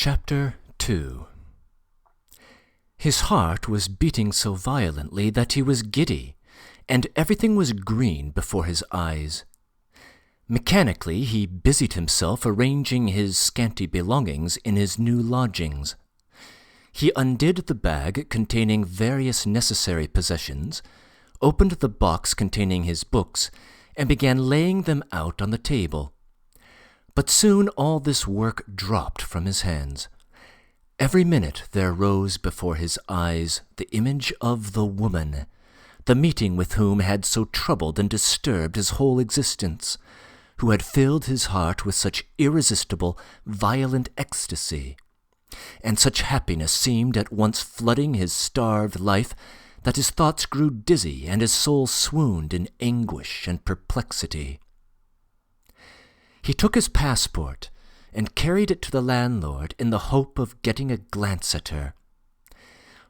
Chapter 2. His heart was beating so violently that he was giddy, and everything was green before his eyes. Mechanically he busied himself arranging his scanty belongings in his new lodgings. He undid the bag containing various necessary possessions, opened the box containing his books, and began laying them out on the table. But soon all this work dropped from his hands. Every minute there rose before his eyes the image of the woman, the meeting with whom had so troubled and disturbed his whole existence, who had filled his heart with such irresistible, violent ecstasy. And such happiness seemed at once flooding his starved life that his thoughts grew dizzy and his soul swooned in anguish and perplexity. He took his passport and carried it to the landlord in the hope of getting a glance at her.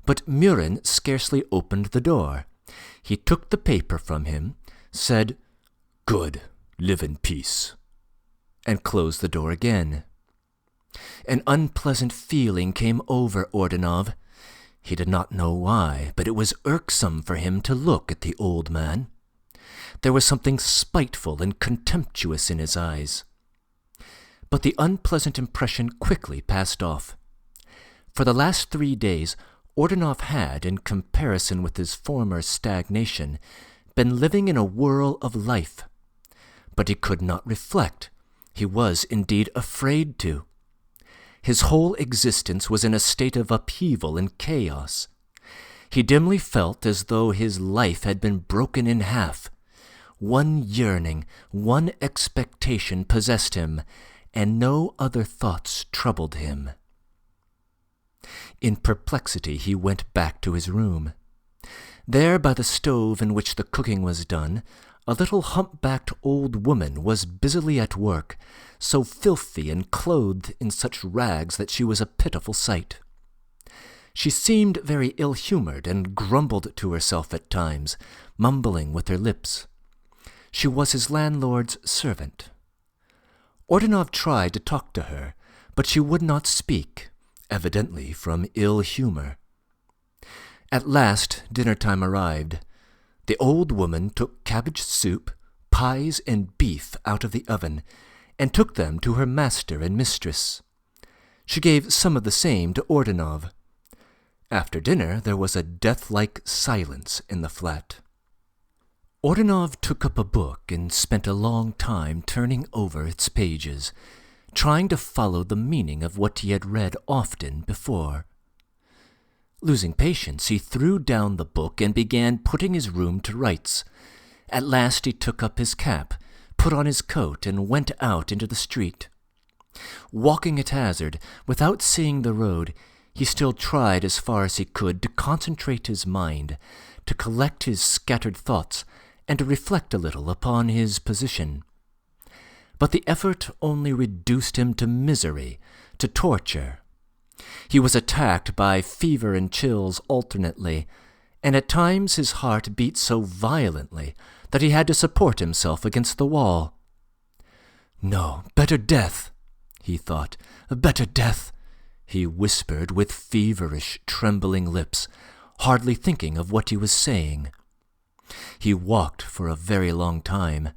But Murin scarcely opened the door. He took the paper from him, said, "Good, live in peace," and closed the door again. An unpleasant feeling came over Ordunov. He did not know why, but it was irksome for him to look at the old man. There was something spiteful and contemptuous in his eyes. But the unpleasant impression quickly passed off. For the last 3 days, Ordunov had, in comparison with his former stagnation, been living in a whirl of life. But he could not reflect. He was indeed afraid to. His whole existence was in a state of upheaval and chaos. He dimly felt as though his life had been broken in half. One yearning, one expectation possessed him, and no other thoughts troubled him. In perplexity he went back to his room. There by the stove in which the cooking was done, a little hump-backed old woman was busily at work, so filthy and clothed in such rags that she was a pitiful sight. She seemed very ill-humored and grumbled to herself at times, mumbling with her lips. She was his landlord's servant. Ordunov tried to talk to her, but she would not speak, evidently from ill humor. At last dinner time arrived. The old woman took cabbage soup, pies, and beef out of the oven, and took them to her master and mistress. She gave some of the same to Ordunov. After dinner there was a death-like silence in the flat. Ordunov took up a book and spent a long time turning over its pages, trying to follow the meaning of what he had read often before. Losing patience, he threw down the book and began putting his room to rights. At last he took up his cap, put on his coat, and went out into the street. Walking at hazard, without seeing the road, he still tried as far as he could to concentrate his mind, to collect his scattered thoughts, and to reflect a little upon his position. But the effort only reduced him to misery, to torture. He was attacked by fever and chills alternately, and at times his heart beat so violently that he had to support himself against the wall. "No, better death," he thought, "better death," he whispered with feverish, trembling lips, hardly thinking of what he was saying. He walked for a very long time.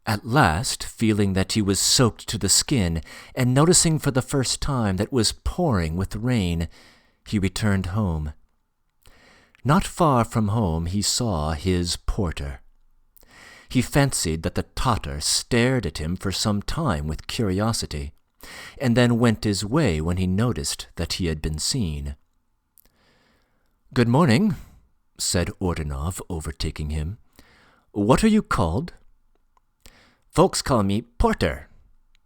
At last, feeling that he was soaked to the skin, and noticing for the first time that it was pouring with rain, he returned home. Not far from home he saw his porter. He fancied that the Tatar stared at him for some time with curiosity, and then went his way when he noticed that he had been seen. "Good morning," said Ordunov, overtaking him. "What are you called?" "Folks call me Porter,"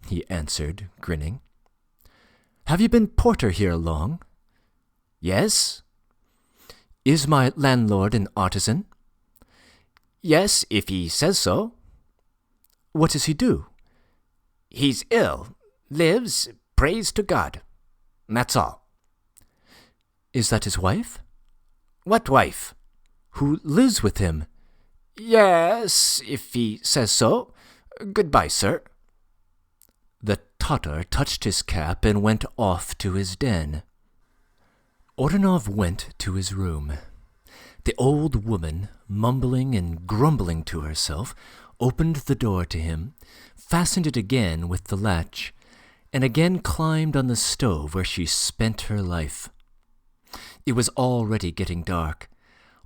he answered, grinning. "Have you been porter here long?" "Yes." "Is my landlord an artisan?" "Yes, if he says so." "What does he do?" "He's ill, lives, prays to God. That's all." "Is that his wife?" "What wife?" "Who lives with him?" "Yes, if he says so. Goodbye, sir." The Tatar touched his cap and went off to his den. Ordunov went to his room. The old woman, mumbling and grumbling to herself, opened the door to him, fastened it again with the latch, and again climbed on the stove where she spent her life. It was already getting dark.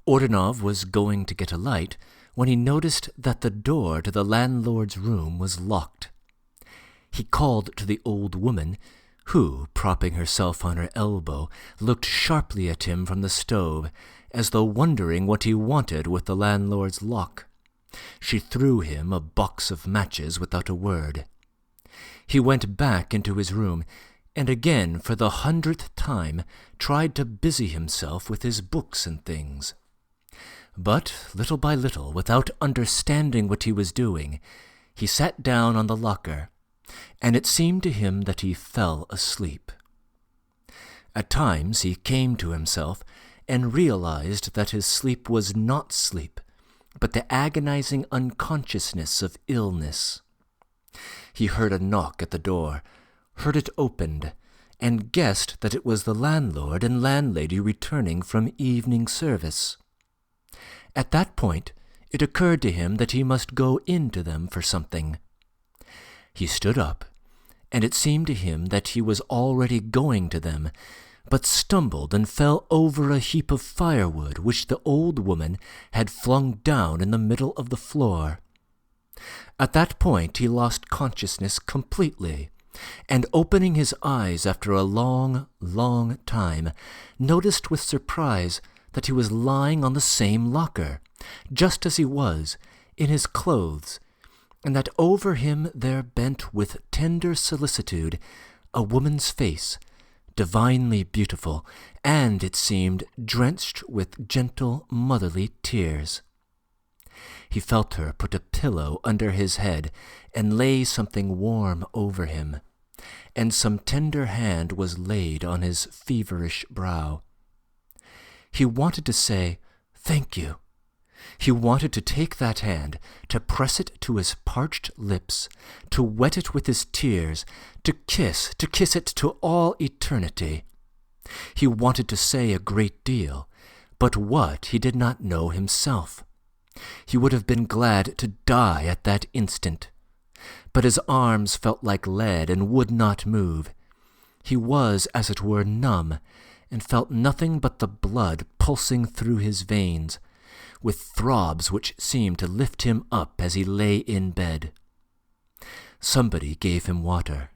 Ordunov was going to get a light when he noticed that the door to the landlord's room was locked. He called to the old woman, who, propping herself on her elbow, looked sharply at him from the stove, as though wondering what he wanted with the landlord's lock. She threw him a box of matches without a word. He went back into his room, and again, for the 100th time, tried to busy himself with his books and things. But, little by little, without understanding what he was doing, he sat down on the locker, and it seemed to him that he fell asleep. At times he came to himself and realized that his sleep was not sleep, but the agonizing unconsciousness of illness. He heard a knock at the door, heard it opened, and guessed that it was the landlord and landlady returning from evening service. At that point, it occurred to him that he must go in to them for something. He stood up, and it seemed to him that he was already going to them, but stumbled and fell over a heap of firewood which the old woman had flung down in the middle of the floor. At that point he lost consciousness completely, and opening his eyes after a long, long time, noticed with surprise that he was lying on the same locker, just as he was, in his clothes, and that over him there bent with tender solicitude a woman's face, divinely beautiful, and, it seemed, drenched with gentle motherly tears. He felt her put a pillow under his head and lay something warm over him, and some tender hand was laid on his feverish brow. He wanted to say, "Thank you." He wanted to take that hand, to press it to his parched lips, to wet it with his tears, to kiss it to all eternity. He wanted to say a great deal, but what he did not know himself. He would have been glad to die at that instant. But his arms felt like lead and would not move. He was, as it were, numb, and felt nothing but the blood pulsing through his veins, with throbs which seemed to lift him up as he lay in bed. Somebody gave him water.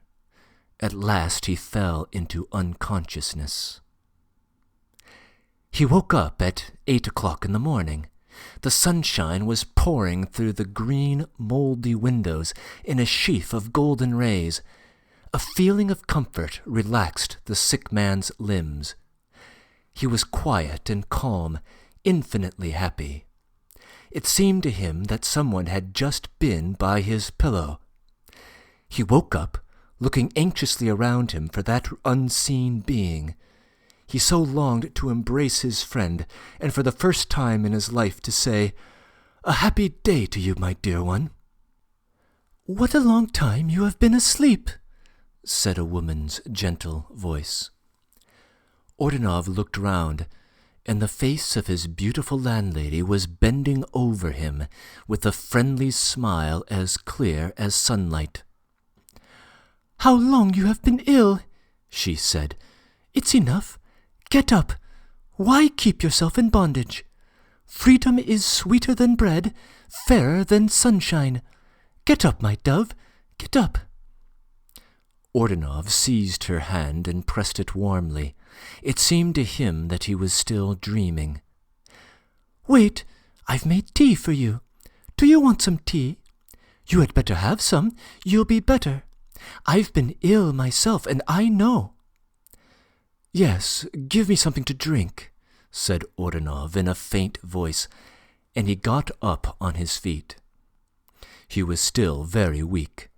At last he fell into unconsciousness. He woke up at 8 o'clock in the morning. The sunshine was pouring through the green, mouldy windows in a sheaf of golden rays. A feeling of comfort relaxed the sick man's limbs. He was quiet and calm, infinitely happy. It seemed to him that someone had just been by his pillow. He woke up, looking anxiously around him for that unseen being. He so longed to embrace his friend, and for the first time in his life to say, "A happy day to you, my dear one." "What a long time you have been asleep," said a woman's gentle voice. Ordunov looked round, and the face of his beautiful landlady was bending over him with a friendly smile as clear as sunlight. "How long you have been ill," she said. "It's enough. Get up. Why keep yourself in bondage? Freedom is sweeter than bread, fairer than sunshine. Get up, my dove, get up." Ordunov seized her hand and pressed it warmly. It seemed to him that he was still dreaming. "Wait, I've made tea for you. Do you want some tea? You had better have some. You'll be better. I've been ill myself, and I know." "Yes, give me something to drink," said Ordunov in a faint voice, and he got up on his feet. He was still very weak.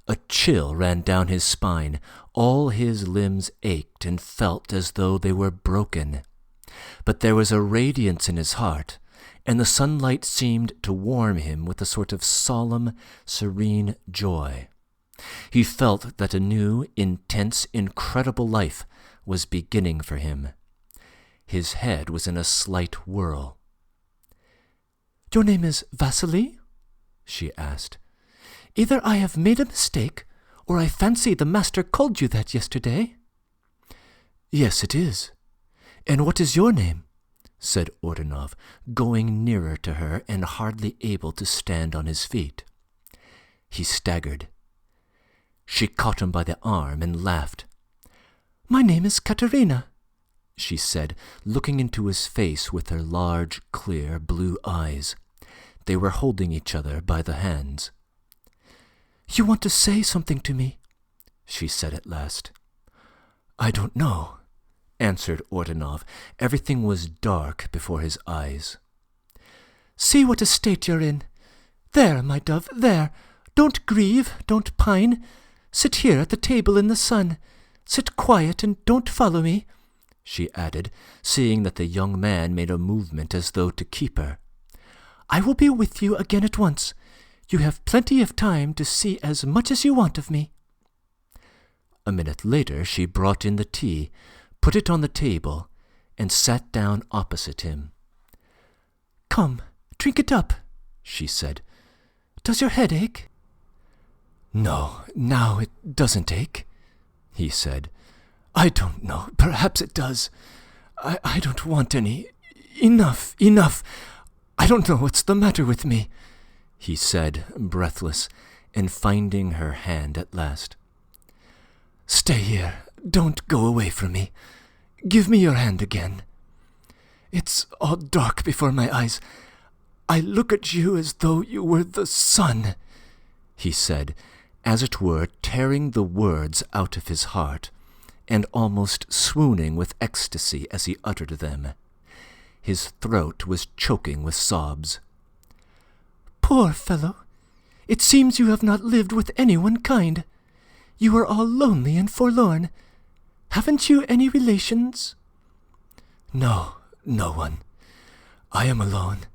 A chill ran down his spine. All his limbs ached and felt as though they were broken. But there was a radiance in his heart, and the sunlight seemed to warm him with a sort of solemn, serene joy. He felt that a new, intense, incredible life was beginning for him. His head was in a slight whirl. "Your name is Vassily?" she asked. "Either I have made a mistake, or I fancy the master called you that yesterday." "Yes, it is. And what is your name?" said Ordunov, going nearer to her and hardly able to stand on his feet. He staggered. She caught him by the arm and laughed. "My name is Katerina," she said, looking into his face with her large, clear, blue eyes. They were holding each other by the hands. "You want to say something to me?" she said at last. "I don't know," answered Ordunov. Everything was dark before his eyes. "See what a state you're in. There, my dove, there. Don't grieve, don't pine. Sit here at the table in the sun. Sit quiet and don't follow me," she added, seeing that the young man made a movement as though to keep her. "I will be with you again at once. You have plenty of time to see as much as you want of me." A minute later she brought in the tea, put it on the table, and sat down opposite him. "Come, drink it up," she said. "Does your head ache?" "No, now it doesn't ache," he said. "I don't know. Perhaps it does. I don't want any. Enough. I don't know what's the matter with me," he said, breathless, and finding her hand at last. "Stay here. Don't go away from me. Give me your hand again. It's all dark before my eyes. I look at you as though you were the sun," he said, as it were tearing the words out of his heart, and almost swooning with ecstasy as he uttered them. His throat was choking with sobs. "Poor fellow! It seems you have not lived with anyone kind. You are all lonely and forlorn. Haven't you any relations?" "No, no one. I am alone.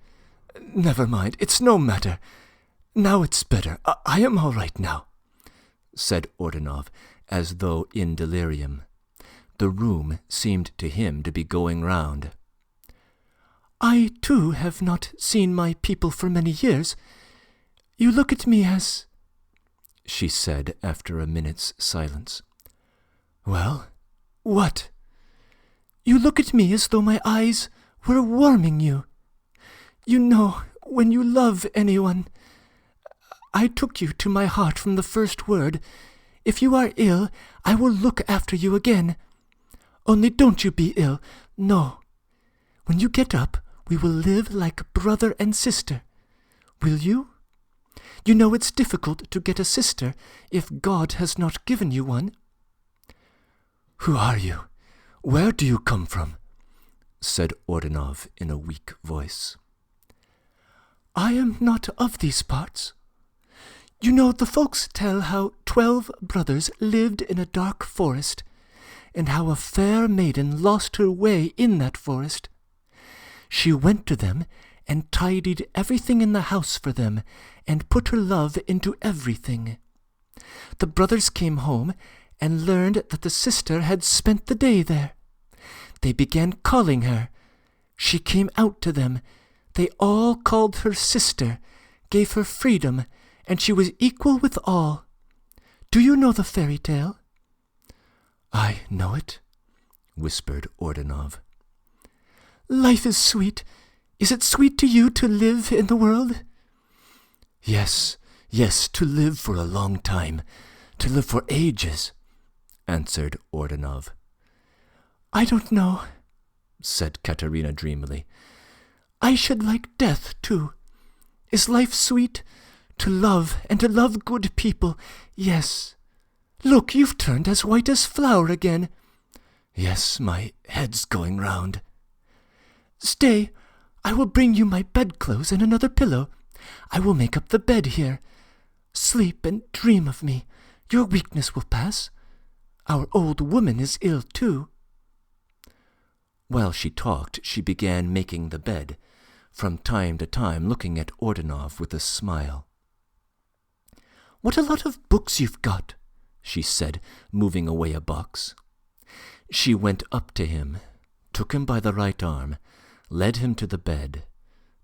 Never mind, it's no matter. Now it's better. I am all right now," said Ordunov, as though in delirium. The room seemed to him to be going round. "I, too, have not seen my people for many years. You look at me as—" she said after a minute's silence. "Well, what?" "You look at me as though my eyes were warming you. You know, when you love anyone, I took you to my heart from the first word. If you are ill, I will look after you again. Only don't you be ill. No. When you get up, we will live like brother and sister. Will you? You know it's difficult to get a sister if God has not given you one." "Who are you? Where do you come from?" said Ordunov in a weak voice. "I am not of these parts. You know, the folks tell how 12 brothers lived in a dark forest, and how a fair maiden lost her way in that forest. She went to them and tidied everything in the house for them, and put her love into everything. The brothers came home and learned that the sister had spent the day there. They began calling her. She came out to them. They all called her sister, gave her freedom, and she was equal with all. Do you know the fairy tale?" "I know it," whispered Ordunov. "Life is sweet. Is it sweet to you to live in the world?" Yes, to live for a long time, to live for ages," answered Ordunov. "I don't know," said Katerina dreamily. "I should like death, too. Is life sweet? To love, and to love good people, yes. Look, you've turned as white as flour again." "Yes, my head's going round." "Stay, I will bring you my bedclothes and another pillow. I will make up the bed here. Sleep and dream of me. Your weakness will pass. Our old woman is ill, too." While she talked, she began making the bed, from time to time looking at Ordunov with a smile. What a lot of books you've got," she said, moving away a box. She went up to him, took him by the right arm, led him to the bed,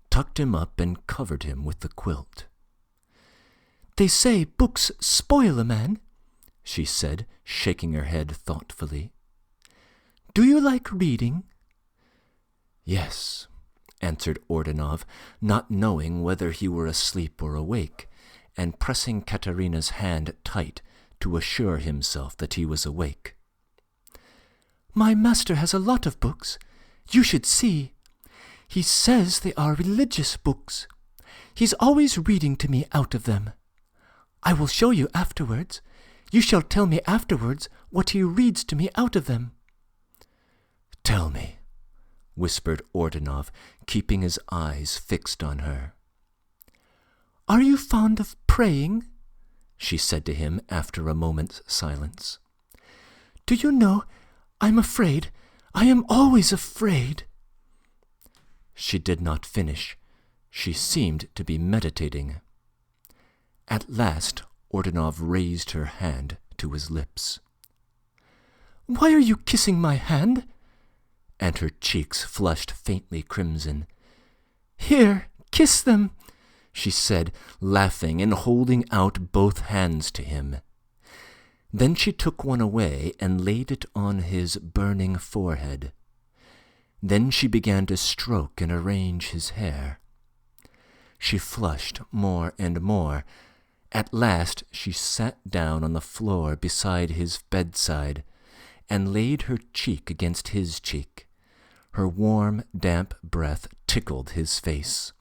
tucked him up and covered him with the quilt. "They say books spoil a man," she said, shaking her head thoughtfully. "Do you like reading?" "Yes," answered Ordunov, not knowing whether he were asleep or awake, and pressing Katerina's hand tight to assure himself that he was awake. "My master has a lot of books. You should see. He says they are religious books. He's always reading to me out of them. I will show you afterwards. You shall tell me afterwards what he reads to me out of them." "Tell me," whispered Ordunov, keeping his eyes fixed on her. "Are you fond of praying?" she said to him after a moment's silence. "Do you know, I'm afraid. I am always afraid." She did not finish. She seemed to be meditating. At last Ordunov raised her hand to his lips. "Why are you kissing my hand?" And her cheeks flushed faintly crimson. "Here, kiss them," she said, laughing and holding out both hands to him. Then she took one away and laid it on his burning forehead. Then she began to stroke and arrange his hair. She flushed more and more. At last she sat down on the floor beside his bedside and laid her cheek against his cheek. Her warm, damp breath tickled his face.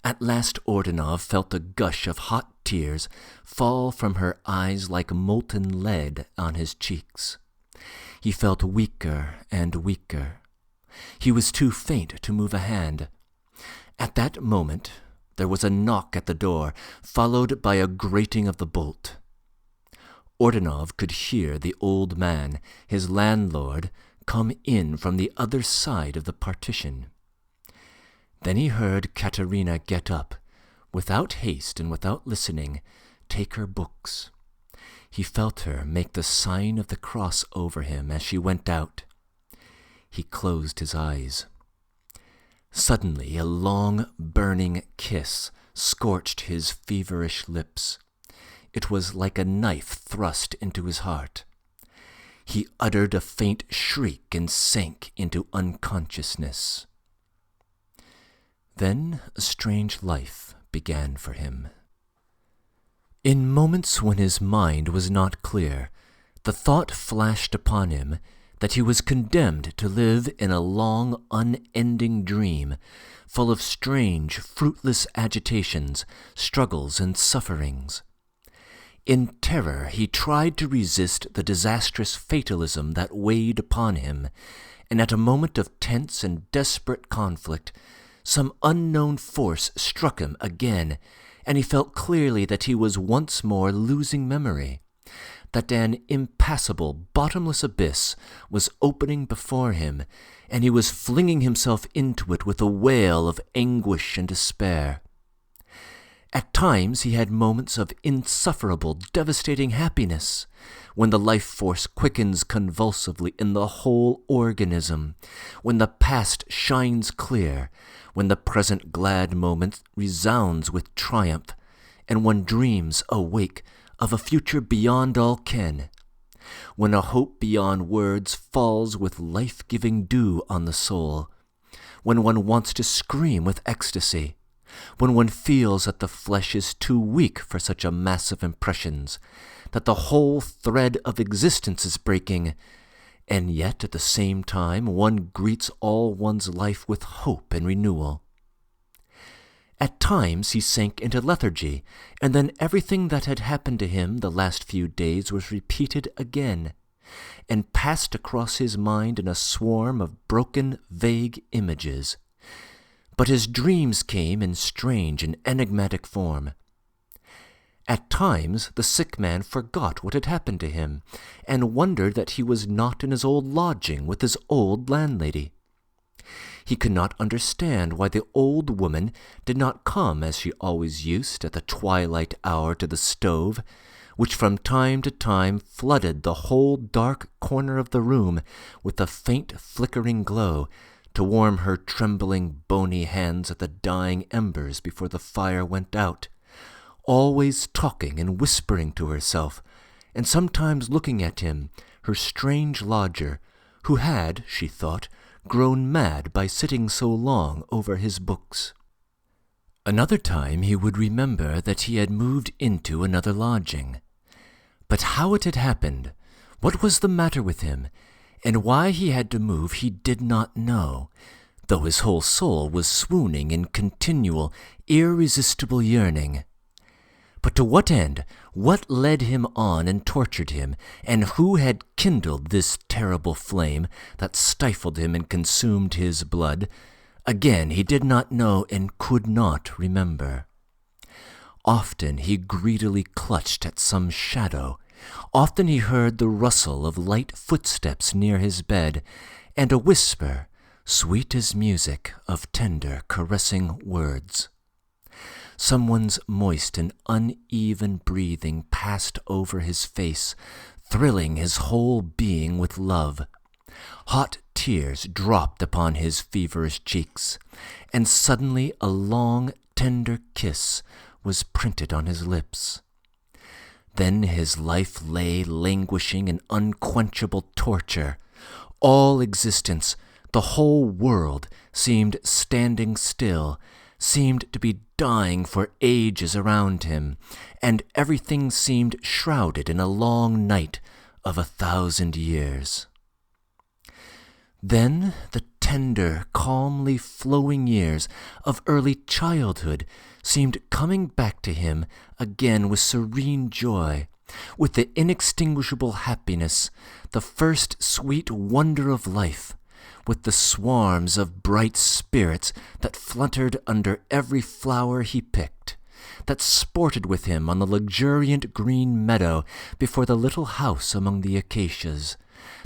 At last Ordunov felt a gush of hot tears fall from her eyes like molten lead on his cheeks. He felt weaker and weaker. He was too faint to move a hand. At that moment there was a knock at the door, followed by a grating of the bolt. Ordunov could hear the old man, his landlord, come in from the other side of the partition. Then he heard Katerina get up, without haste and without listening, take her books. He felt her make the sign of the cross over him as she went out. He closed his eyes. Suddenly a long, burning kiss scorched his feverish lips. It was like a knife thrust into his heart. He uttered a faint shriek and sank into unconsciousness. Then a strange life began for him. In moments when his mind was not clear, the thought flashed upon him that he was condemned to live in a long, unending dream, full of strange, fruitless agitations, struggles, and sufferings. In terror he tried to resist the disastrous fatalism that weighed upon him, and at a moment of tense and desperate conflict, some unknown force struck him again, and he felt clearly that he was once more losing memory, that an impassable, bottomless abyss was opening before him, and he was flinging himself into it with a wail of anguish and despair. At times he had moments of insufferable, devastating happiness, when the life force quickens convulsively in the whole organism, when the past shines clear, when the present glad moment resounds with triumph, and one dreams awake of a future beyond all ken, when a hope beyond words falls with life-giving dew on the soul, when one wants to scream with ecstasy, when one feels that the flesh is too weak for such a mass of impressions, that the whole thread of existence is breaking, and yet at the same time one greets all one's life with hope and renewal. At times he sank into lethargy, and then everything that had happened to him the last few days was repeated again, and passed across his mind in a swarm of broken, vague images. But his dreams came in strange and enigmatic form. At times the sick man forgot what had happened to him, and wondered that he was not in his old lodging with his old landlady. He could not understand why the old woman did not come as she always used at the twilight hour to the stove, which from time to time flooded the whole dark corner of the room with a faint flickering glow to warm her trembling bony hands at the dying embers before the fire went out, always talking and whispering to herself, and sometimes looking at him, her strange lodger, who had, she thought, grown mad by sitting so long over his books. Another time he would remember that he had moved into another lodging. But how it had happened, what was the matter with him, and why he had to move he did not know, though his whole soul was swooning in continual, irresistible yearning. But to what end? What led him on and tortured him, and who had kindled this terrible flame that stifled him and consumed his blood? Again he did not know and could not remember. Often he greedily clutched at some shadow. Often he heard the rustle of light footsteps near his bed, and a whisper, sweet as music, of tender, caressing words. Someone's moist and uneven breathing passed over his face, thrilling his whole being with love. Hot tears dropped upon his feverish cheeks, and suddenly a long, tender kiss was printed on his lips. Then his life lay languishing in unquenchable torture. All existence, the whole world, seemed standing still, seemed to be dying for ages around him, and everything seemed shrouded in a long night of 1,000 years. Then the tender, calmly flowing years of early childhood seemed coming back to him again with serene joy, with the inextinguishable happiness, the first sweet wonder of life, with the swarms of bright spirits that fluttered under every flower he picked, that sported with him on the luxuriant green meadow before the little house among the acacias,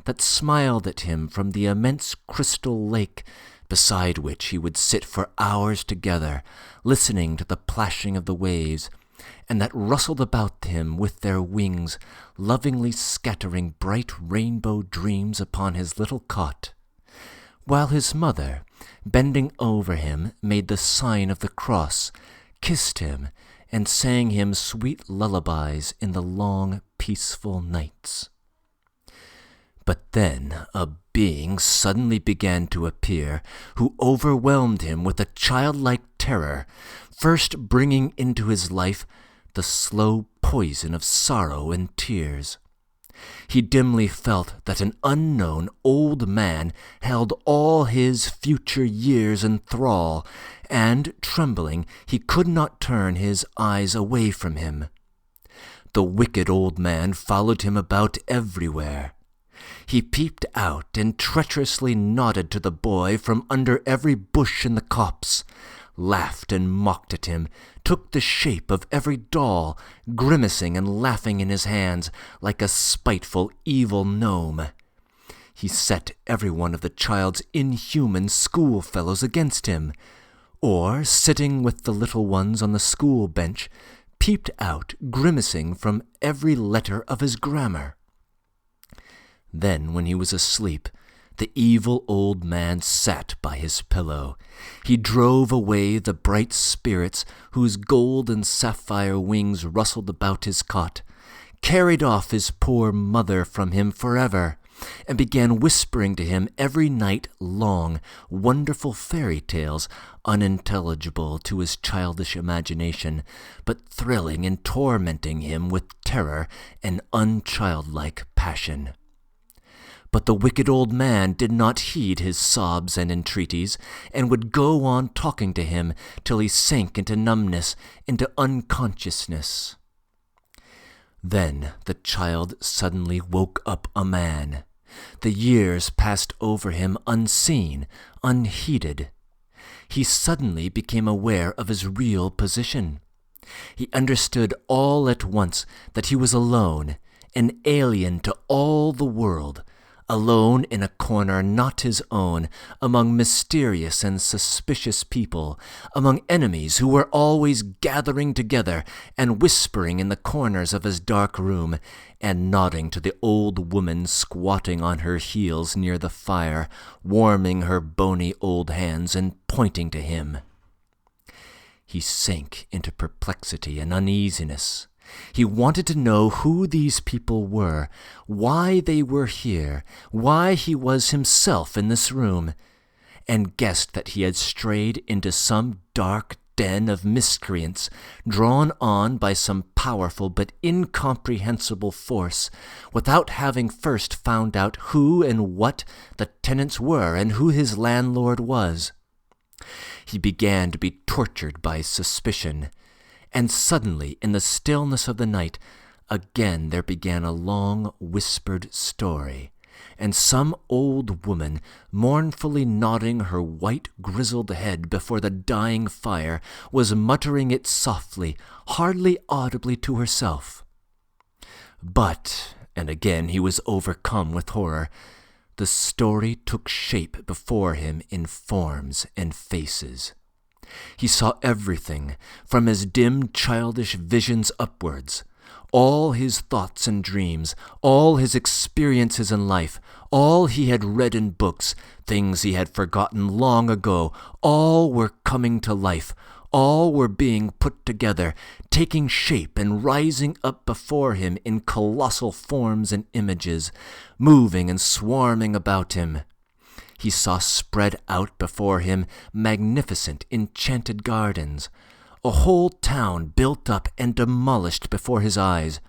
that smiled at him from the immense crystal lake beside which he would sit for hours together, listening to the plashing of the waves, and that rustled about him with their wings, lovingly scattering bright rainbow dreams upon his little cot, while his mother, bending over him, made the sign of the cross, kissed him, and sang him sweet lullabies in the long, peaceful nights. But then a being suddenly began to appear, who overwhelmed him with a childlike terror, first bringing into his life the slow poison of sorrow and tears. He dimly felt that an unknown old man held all his future years in thrall, and, trembling, he could not turn his eyes away from him. The wicked old man followed him about everywhere. He peeped out and treacherously nodded to the boy from under every bush in the copse, laughed and mocked at him, took the shape of every doll, grimacing and laughing in his hands like a spiteful, evil gnome. He set every one of the child's inhuman schoolfellows against him, or, sitting with the little ones on the school bench, peeped out, grimacing from every letter of his grammar. Then, when he was asleep, the evil old man sat by his pillow. He drove away the bright spirits whose gold and sapphire wings rustled about his cot, carried off his poor mother from him forever, and began whispering to him every night long wonderful fairy tales, unintelligible to his childish imagination, but thrilling and tormenting him with terror and unchildlike passion. But the wicked old man did not heed his sobs and entreaties, and would go on talking to him till he sank into numbness, into unconsciousness. Then the child suddenly woke up a man. The years passed over him unseen, unheeded. He suddenly became aware of his real position. He understood all at once that he was alone, an alien to all the world, alone in a corner not his own, among mysterious and suspicious people, among enemies who were always gathering together and whispering in the corners of his dark room, and nodding to the old woman squatting on her heels near the fire, warming her bony old hands and pointing to him. He sank into perplexity and uneasiness. He wanted to know who these people were, why they were here, why he was himself in this room, and guessed that he had strayed into some dark den of miscreants, drawn on by some powerful but incomprehensible force, without having first found out who and what the tenants were and who his landlord was. He began to be tortured by suspicion, and suddenly, in the stillness of the night, again there began a long whispered story, and some old woman, mournfully nodding her white grizzled head before the dying fire, was muttering it softly, hardly audibly to herself. But, and again he was overcome with horror, the story took shape before him in forms and faces. He saw everything, from his dim childish visions upwards. All his thoughts and dreams, all his experiences in life, all he had read in books, things he had forgotten long ago, all were coming to life, all were being put together, taking shape and rising up before him in colossal forms and images, moving and swarming about him. He saw spread out before him magnificent, enchanted gardens, a whole town built up and demolished before his eyes,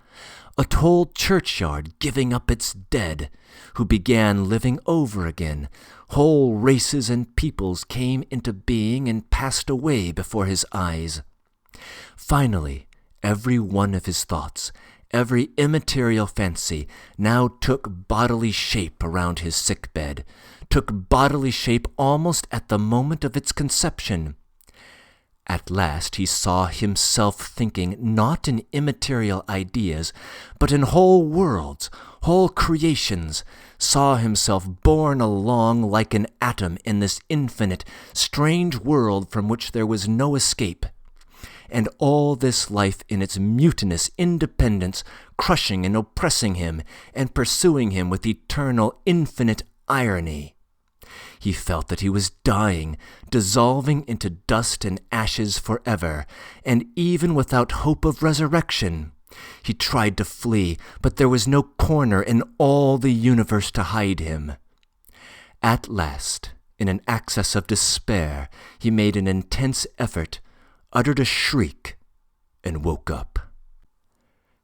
a whole churchyard giving up its dead, who began living over again. Whole races and peoples came into being and passed away before his eyes. Finally, every one of his thoughts, every immaterial fancy, now took bodily shape around his sick bed, took bodily shape almost at the moment of its conception. At last he saw himself thinking not in immaterial ideas, but in whole worlds, whole creations, saw himself borne along like an atom in this infinite, strange world from which there was no escape, and all this life in its mutinous independence crushing and oppressing him and pursuing him with eternal, infinite irony. He felt that he was dying, dissolving into dust and ashes forever, and even without hope of resurrection. He tried to flee, but there was no corner in all the universe to hide him. At last, in an access of despair, he made an intense effort, uttered a shriek, and woke up.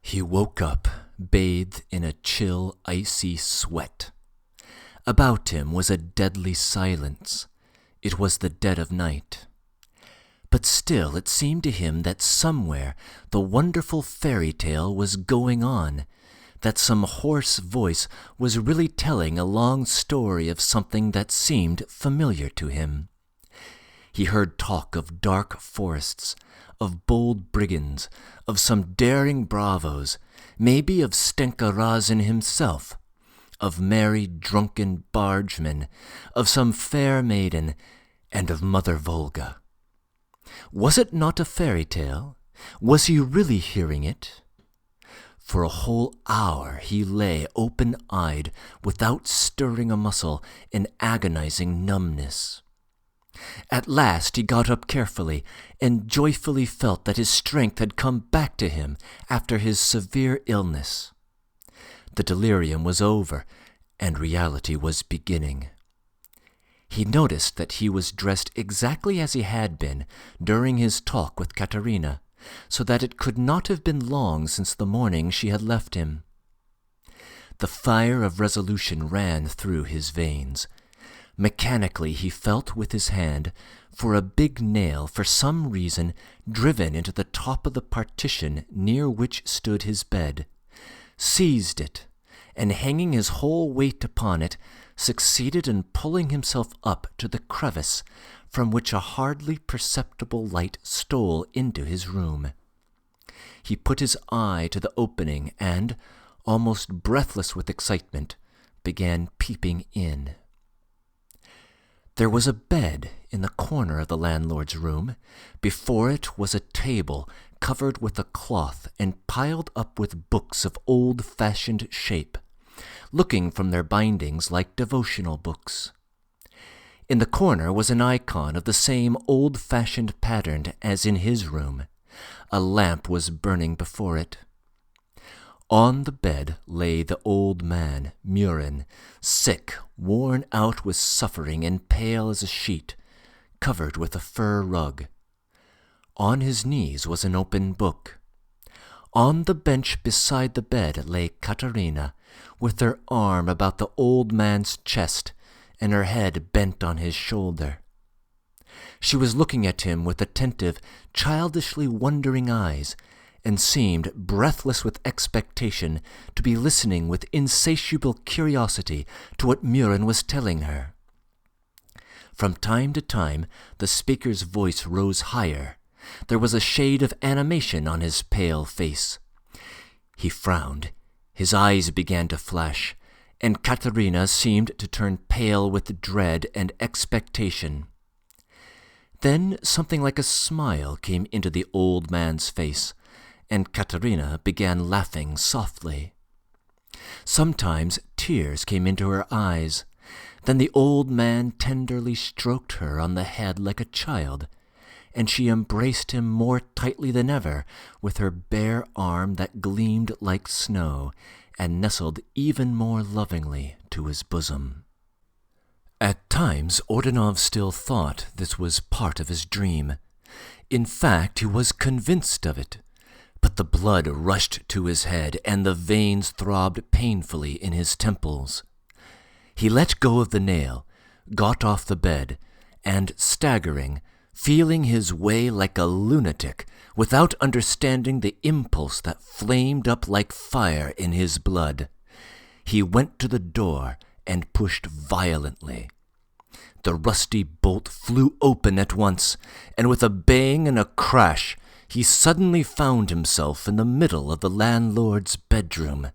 He woke up, bathed in a chill, icy sweat. About him was a deadly silence. It was the dead of night. But still it seemed to him that somewhere the wonderful fairy tale was going on, that some hoarse voice was really telling a long story of something that seemed familiar to him. He heard talk of dark forests, of bold brigands, of some daring bravos, maybe of Stenka Razin himself, of merry drunken bargemen, of some fair maiden, and of Mother Volga. Was it not a fairy tale? Was he really hearing it? For a whole hour he lay open-eyed, without stirring a muscle, in agonizing numbness. At last he got up carefully, and joyfully felt that his strength had come back to him after his severe illness. The delirium was over, and reality was beginning. He noticed that he was dressed exactly as he had been during his talk with Katerina, so that it could not have been long since the morning she had left him. The fire of resolution ran through his veins. Mechanically he felt with his hand for a big nail, for some reason, driven into the top of the partition near which stood his bed, seized it, and hanging his whole weight upon it, succeeded in pulling himself up to the crevice from which a hardly perceptible light stole into his room. He put his eye to the opening and, almost breathless with excitement, began peeping in. There was a bed in the corner of the landlord's room. Before it was a table covered with a cloth and piled up with books of old-fashioned shape, looking from their bindings like devotional books. In the corner was an icon of the same old-fashioned pattern as in his room. A lamp was burning before it. On the bed lay the old man, Murin, sick, worn out with suffering and pale as a sheet, covered with a fur rug. On his knees was an open book. On the bench beside the bed lay Katerina, with her arm about the old man's chest and her head bent on his shoulder. She was looking at him with attentive, childishly wondering eyes, and seemed, breathless with expectation, to be listening with insatiable curiosity to what Murin was telling her. From time to time the speaker's voice rose higher. There was a shade of animation on his pale face. He frowned, his eyes began to flash, and Katerina seemed to turn pale with dread and expectation. Then something like a smile came into the old man's face, and Katerina began laughing softly. Sometimes tears came into her eyes. Then the old man tenderly stroked her on the head like a child, and she embraced him more tightly than ever with her bare arm that gleamed like snow, and nestled even more lovingly to his bosom. At times Ordunov still thought this was part of his dream. In fact, he was convinced of it. But the blood rushed to his head, and the veins throbbed painfully in his temples. He let go of the nail, got off the bed, and, staggering, feeling his way like a lunatic, without understanding the impulse that flamed up like fire in his blood, he went to the door and pushed violently. The rusty bolt flew open at once, and with a bang and a crash, he suddenly found himself in the middle of the landlord's bedroom.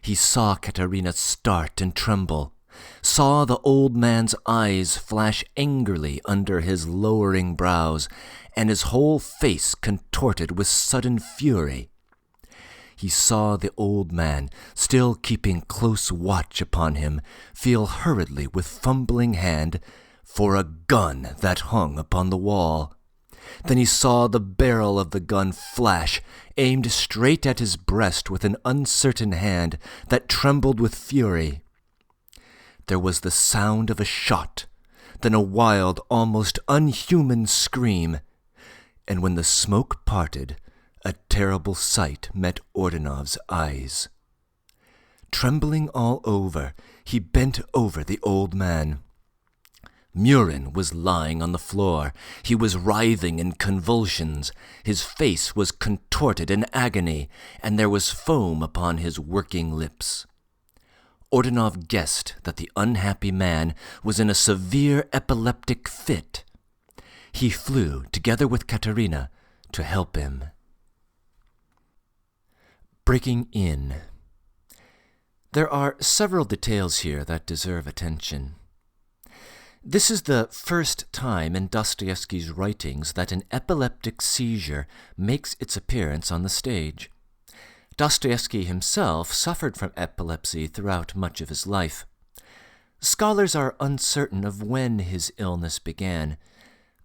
He saw Katerina start and tremble, saw the old man's eyes flash angrily under his lowering brows, and his whole face contorted with sudden fury. He saw the old man, still keeping close watch upon him, feel hurriedly with fumbling hand for a gun that hung upon the wall. Then he saw the barrel of the gun flash, aimed straight at his breast with an uncertain hand that trembled with fury. There was the sound of a shot, then a wild, almost unhuman scream, and when the smoke parted, a terrible sight met Ordunov's eyes. Trembling all over, he bent over the old man. Murin was lying on the floor. He was writhing in convulsions. His face was contorted in agony, and there was foam upon his working lips. Ordunov guessed that the unhappy man was in a severe epileptic fit. He flew, together with Katerina, to help him. Breaking in. There are several details here that deserve attention. This is the first time in Dostoevsky's writings that an epileptic seizure makes its appearance on the stage. Dostoevsky himself suffered from epilepsy throughout much of his life. Scholars are uncertain of when his illness began.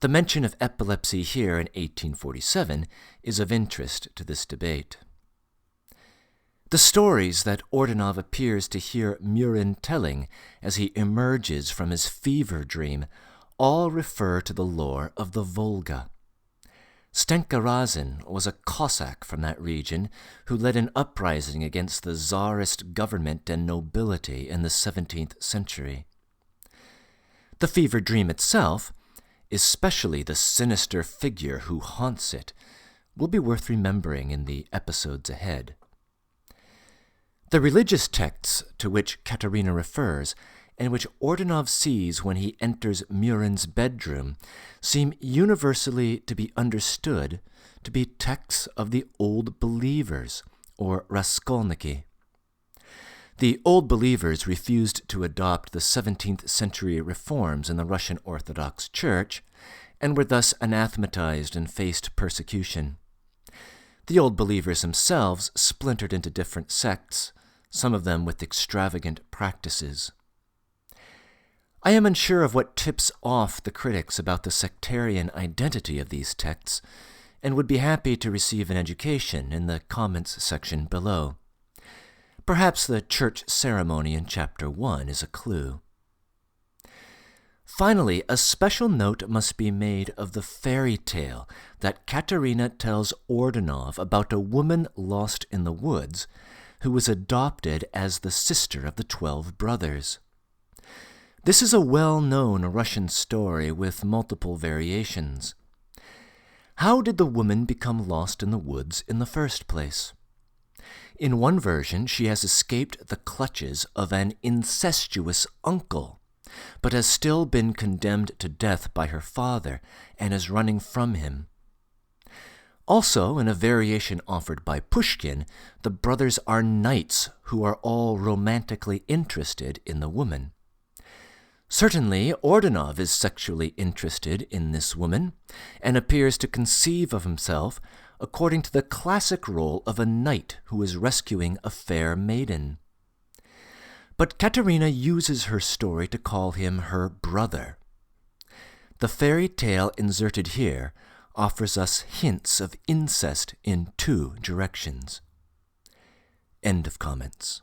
The mention of epilepsy here in 1847 is of interest to this debate. The stories that Ordunov appears to hear Murin telling as he emerges from his fever dream all refer to the lore of the Volga. Stenka Razin was a Cossack from that region who led an uprising against the Tsarist government and nobility in the 17th century. The fever dream itself, especially the sinister figure who haunts it, will be worth remembering in the episodes ahead. The religious texts to which Katerina refers, and which Ordunov sees when he enters Murin's bedroom, seem universally to be understood to be texts of the Old Believers, or Raskolniki. The Old Believers refused to adopt the 17th century reforms in the Russian Orthodox Church and were thus anathematized and faced persecution. The Old Believers themselves splintered into different sects, some of them with extravagant practices. I am unsure of what tips off the critics about the sectarian identity of these texts, and would be happy to receive an education in the comments section below. Perhaps the church ceremony in Chapter 1 is a clue. Finally, a special note must be made of the fairy tale that Katerina tells Ordunov about a woman lost in the woods who was adopted as the sister of the 12 brothers. This is a well-known Russian story with multiple variations. How did the woman become lost in the woods in the first place? In one version, she has escaped the clutches of an incestuous uncle, but has still been condemned to death by her father and is running from him. Also, in a variation offered by Pushkin, the brothers are knights who are all romantically interested in the woman. Certainly, Ordunov is sexually interested in this woman and appears to conceive of himself according to the classic role of a knight who is rescuing a fair maiden. But Katerina uses her story to call him her brother. The fairy tale inserted here offers us hints of incest in 2 directions. End of comments.